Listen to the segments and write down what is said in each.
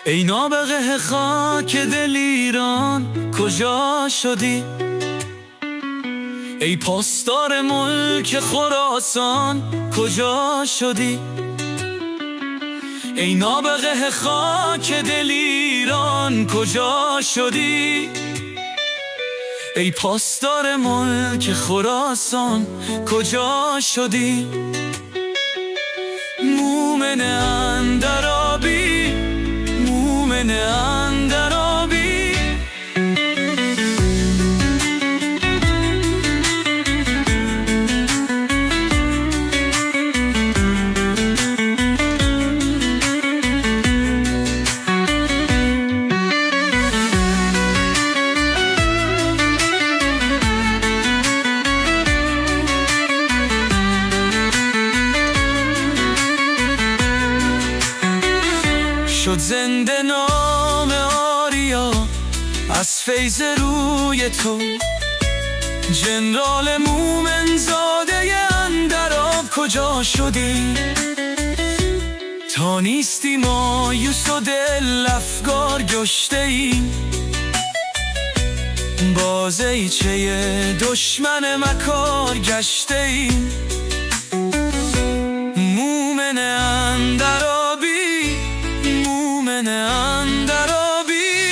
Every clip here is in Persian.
ای نابغه خاک دل ایران کجا شدی؟ ای پاسدار ملک خراسان کجا شدی؟ ای نابغه خاک دل ایران کجا شدی؟ ای پاسدار ملک خراسان کجا شدی؟ مومن اندرابی، مومن اندرابی. شد زنده نام آریا از فیض روی تو، جنرال مومن زاده اندراب کجا شدی؟ تا نیستی مایوس و دل افگار گشته ای، بازیچه دشمن مکار گشته ای. مومن اندرابی، مومن اندرابی.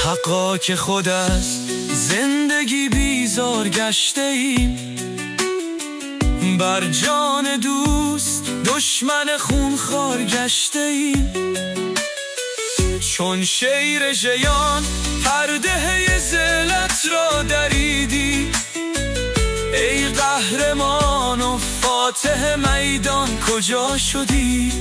حقا که خود از زندگی بیزار گشته ایم، بر جان دوست دشمن خونخوار گشته ایم. چون شیر ژیان پرده ذلت را دریدی، ای قهرمان و فاتح میدان کجا شدی؟